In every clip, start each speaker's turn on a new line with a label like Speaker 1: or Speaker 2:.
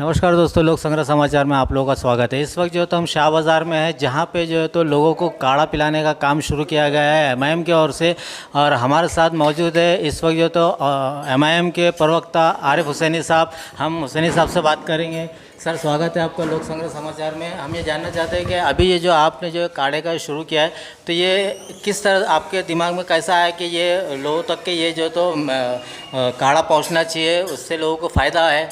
Speaker 1: नमस्कार दोस्तों, लोक संग्रह समाचार में आप लोगों का स्वागत है। इस वक्त जो है तो हम शाह बाज़ार में है, जहाँ पे जो है तो लोगों को काढ़ा पिलाने का काम शुरू किया गया है एमआईएम की ओर से। और हमारे साथ मौजूद है इस वक्त जो तो एमआईएम के प्रवक्ता आरिफ हुसैनी साहब। हम हुसैनी साहब से बात करेंगे। सर, स्वागत है आपका लोक संग्रह समाचार में। हम ये जानना चाहते हैं कि अभी ये जो आपने जो काढ़े का शुरू किया है, तो ये किस तरह आपके दिमाग में कैसा है कि ये लोगों तक के ये जो तो काढ़ा पहुंचना चाहिए, उससे लोगों को फ़ायदा है।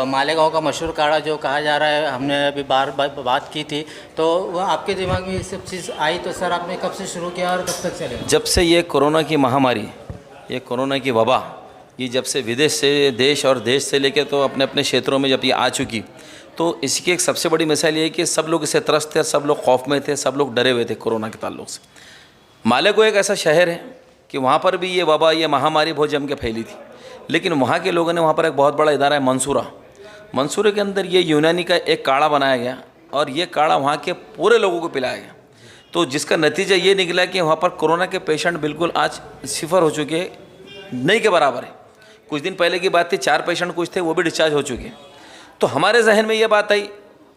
Speaker 1: मालेगांव का मशहूर काढ़ा जो कहा जा रहा है, हमने अभी बात की थी, तो वह आपके दिमाग में ये सब चीज़ आई, तो सर आपने कब से शुरू किया और कब तक चलेगा?
Speaker 2: जब से ये कोरोना की महामारी, ये कोरोना की वबा, ये जब से विदेश से देश और देश से लेकर तो अपने अपने क्षेत्रों में जब ये आ चुकी, तो इसकी एक सबसे बड़ी मिसाल ये है कि सब लोग इससे त्रस्त थे, सब लोग खौफ में थे, सब लोग डरे हुए थे कोरोना के ताल्लुक से। मालेगांव एक ऐसा शहर है कि वहाँ पर भी ये वबा, ये महामारी बहुत जम के फैली थी, लेकिन वहाँ के लोगों ने, वहाँ पर एक बहुत बड़ा इदारा है मंसूरा के अंदर ये यूनानी का एक काढ़ा बनाया गया और ये काढ़ा वहाँ के पूरे लोगों को पिलाया गया। तो जिसका नतीजा ये निकला कि वहाँ पर कोरोना के पेशेंट बिल्कुल आज सिफर हो चुके हैं, नहीं के बराबर है। कुछ दिन पहले की बात थी, 4 पेशेंट कुछ थे, वो भी डिस्चार्ज हो चुके हैं। तो हमारे जहन में ये बात आई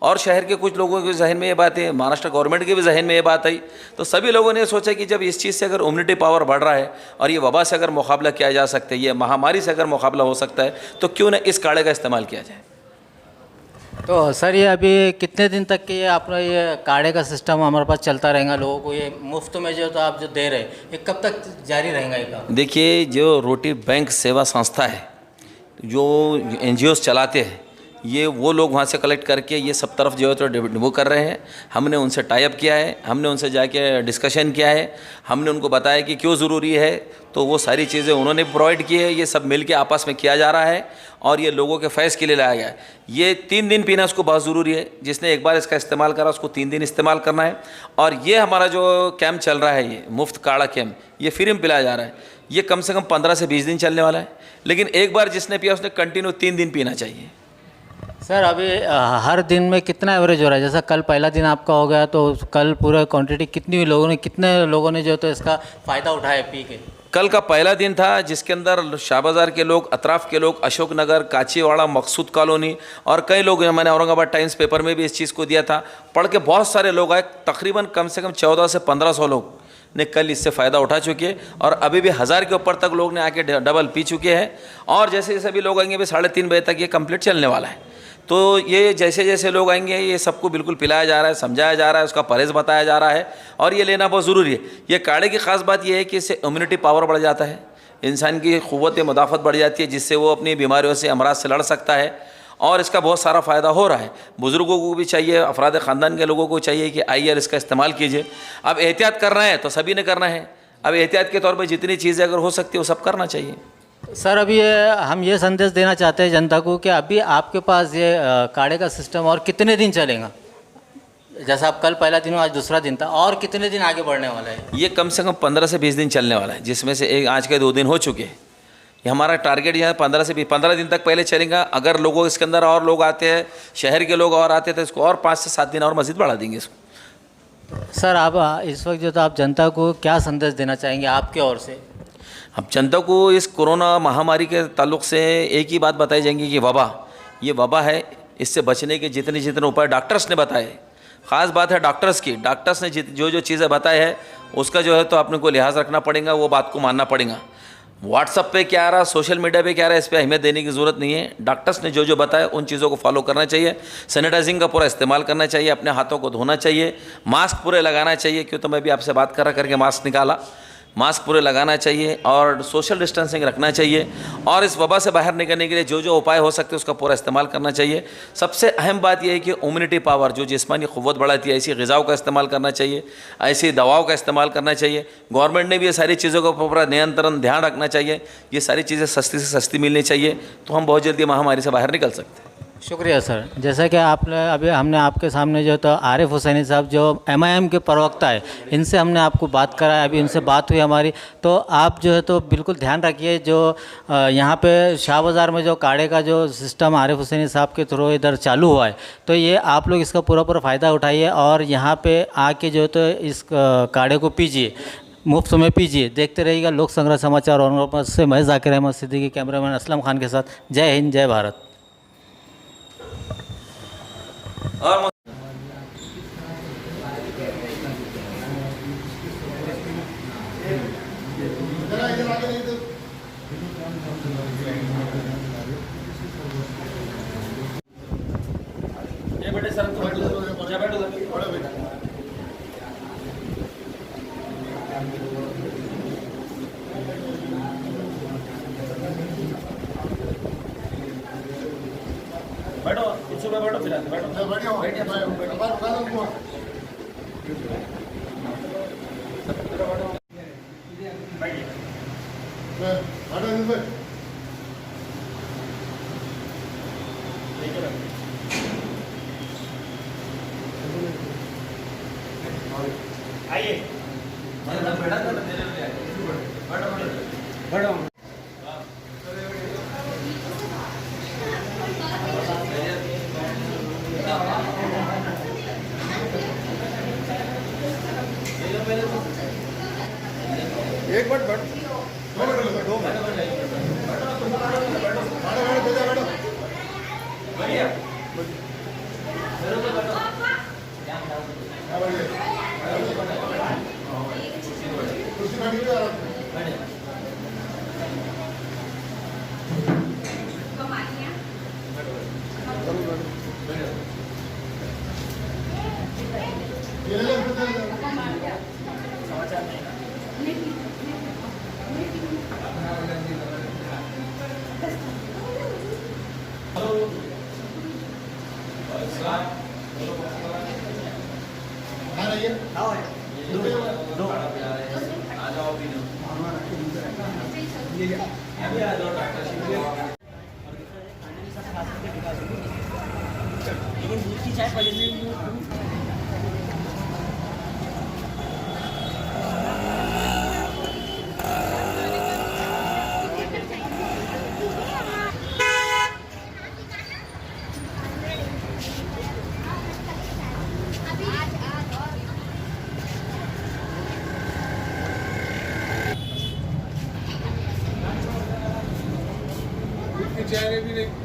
Speaker 2: और शहर के कुछ लोगों के जहन में ये बात है, महाराष्ट्र गवर्नमेंट के भी जहन में ये बात आई। तो सभी लोगों ने सोचा कि जब इस चीज़ से अगर इम्यूनिटी पावर बढ़ रहा है और ये वबा से अगर मुकाबला किया जा सकता है, ये महामारी से अगर मुकाबला हो सकता है, तो क्यों ना इस काढ़े का इस्तेमाल किया जाए।
Speaker 1: तो सर, ये अभी कितने दिन तक के ये अपना ये काढ़े का सिस्टम हमारे पास चलता रहेगा? लोगों को ये मुफ्त में जो तो आप जो दे रहे हैं, ये कब तक जारी रहेगा ये काम?
Speaker 2: देखिए, जो रोटी बैंक सेवा संस्था है, जो NGOs चलाते हैं, ये वो लोग वहाँ से कलेक्ट करके ये सब तरफ जो है तो वो कर रहे हैं। हमने उनसे टाई अप किया है, हमने उनसे जाके डिस्कशन किया है, हमने उनको बताया कि क्यों ज़रूरी है, तो वो सारी चीज़ें उन्होंने प्रोवाइड की है। ये सब मिल के आपस में किया जा रहा है और ये लोगों के फैज़ के लिए लाया गया है। ये 3 दिन पीना उसको बहुत ज़रूरी है। जिसने एक बार इसका इस्तेमाल करा उसको 3 दिन इस्तेमाल करना है। और ये हमारा जो कैंप चल रहा है, ये मुफ्त काढ़ा कैंप, ये फ्री में पिलाया जा रहा है। ये कम से कम 15 से 20 दिन चलने वाला है, लेकिन एक बार जिसने पिया उसने कंटिन्यू 3 दिन पीना चाहिए।
Speaker 1: सर, अभी हर दिन में कितना एवरेज हो रहा है? जैसा कल पहला दिन आपका हो गया, तो कल पूरा क्वांटिटी कितने लोगों ने जो तो इसका फ़ायदा उठाया पी के?
Speaker 2: कल का पहला दिन था जिसके अंदर शाह बाज़ार के लोग, अतराफ़ के लोग, अशोक नगर, काचीवाड़ा, मकसूद कॉलोनी और कई लोग, मैंने औरंगाबाद टाइम्स पेपर में भी इस चीज़ को दिया था, पढ़ के बहुत सारे लोग आए। तकरीबन कम से कम 1400 से 1500 लोग ने कल इससे फ़ायदा उठा चुके हैं और अभी भी 1000 के ऊपर तक लोग ने आके डबल पी चुके हैं। और जैसे जैसे भी लोग आएंगे, भी 3:30 बजे तक ये कंप्लीट चलने वाला है। तो ये जैसे जैसे लोग आएंगे, ये सबको बिल्कुल पिलाया जा रहा है, समझाया जा रहा है, उसका परहेज़ बताया जा रहा है और ये लेना बहुत ज़रूरी है। ये काढ़े की ख़ास बात ये है कि इससे इम्यूनिटी पावर बढ़ जाता है, इंसान की क़ुव्वत मुदाफ़त बढ़ जाती है, जिससे वो अपनी बीमारियों से, अमराज से लड़ सकता है और इसका बहुत सारा फ़ायदा हो रहा है। बुज़ुर्गों को भी चाहिए, अफराद ख़ानदान के लोगों को चाहिए कि आइए और इसका इस्तेमाल कीजिए। अब एहतियात करना है तो सभी ने करना है। अब एहतियात के तौर पर जितनी चीज़ें अगर हो सकती है वो सब करना चाहिए।
Speaker 1: सर, अभी हम ये संदेश देना चाहते हैं जनता को कि अभी आपके पास ये काढ़े का सिस्टम और कितने दिन चलेगा? जैसा आप कल पहला दिन, आज दूसरा दिन था, और कितने दिन आगे बढ़ने वाला है?
Speaker 2: ये कम से कम 15 से 20 दिन चलने वाला है, जिसमें से एक आज के 2 दिन हो चुके हैं। ये हमारा टारगेट यहाँ 15 दिन तक पहले चलेगा। अगर लोगों इसके अंदर और लोग आते हैं, शहर के लोग और आते हैं, तो इसको और 5 से 7 दिन और मज़ीद बढ़ा देंगे इसको।
Speaker 1: सर, आप इस वक्त जो तो आप जनता को क्या संदेश देना चाहेंगे आपके ओर से?
Speaker 2: अब जनता को इस कोरोना महामारी के ताल्लुक़ से एक ही बात बताई जाएंगी कि ये वबा है, इससे बचने के जितने उपाय डॉक्टर्स ने बताए, ख़ास बात है डॉक्टर्स की। डॉक्टर्स ने जो चीज़ें बताई है उसका जो है तो आपने को लिहाज रखना पड़ेगा, वो बात को मानना पड़ेगा। व्हाट्सअप पे क्या आ रहा, सोशल मीडिया पे क्या आ रहा है, इस पर अहमियत देने की ज़रूरत नहीं है। डॉक्टर्स ने जो बताया उन चीज़ों को फॉलो करना चाहिए। सैनिटाइजिंग का पूरा इस्तेमाल करना चाहिए, अपने हाथों को धोना चाहिए, मास्क पूरे लगाना चाहिए। क्यों, तो मैं भी आपसे बात करके मास्क निकाला, मास्क पूरे लगाना चाहिए और सोशल डिस्टेंसिंग रखना चाहिए। और इस वबा से बाहर निकलने के लिए जो उपाय हो सकते हैं उसका पूरा इस्तेमाल करना चाहिए। सबसे अहम बात यह है कि इम्यूनिटी पावर, जो जिस्मानी क़ुव्वत बढ़ाती है, ऐसी ग़िज़ाओं का इस्तेमाल करना चाहिए, ऐसी दवाओं का इस्तेमाल करना चाहिए। गवर्नमेंट ने भी ये सारी चीज़ों का पूरा नियंत्रण, ध्यान रखना चाहिए। ये सारी चीज़ें सस्ती से सस्ती मिलनी चाहिए, तो हम बहुत जल्दी महामारी से बाहर निकल सकते हैं।
Speaker 1: शुक्रिया सर। जैसा कि अभी हमने आपके सामने जो तो आरिफ हुसैनी साहब जो एमआईएम के प्रवक्ता है, इनसे हमने आपको बात कराया, अभी उनसे बात हुई हमारी। तो आप जो है तो बिल्कुल ध्यान रखिए, जो यहाँ पे शाह बाज़ार में जो काढ़े का जो सिस्टम आरिफ हुसैनी साहब के थ्रू इधर चालू हुआ है, तो ये आप लोग इसका पूरा फ़ायदा उठाइए और यहाँ पे आके जो है तो इस काढ़े को पीजिए, मुफ्त में पीजिए। देखते रहिएगा लोक संग्रह समाचार। और से मैं जाकिर अहमद सिद्दीकी, कैमरामैन असलम खान के साथ। जय हिंद, जय भारत।
Speaker 2: और ये बेटे सर तो बैठो बैठो पीछे में बैठो फिर बैठो आइए बैठो एक मिनट बैठो दो चेहरे भी नहीं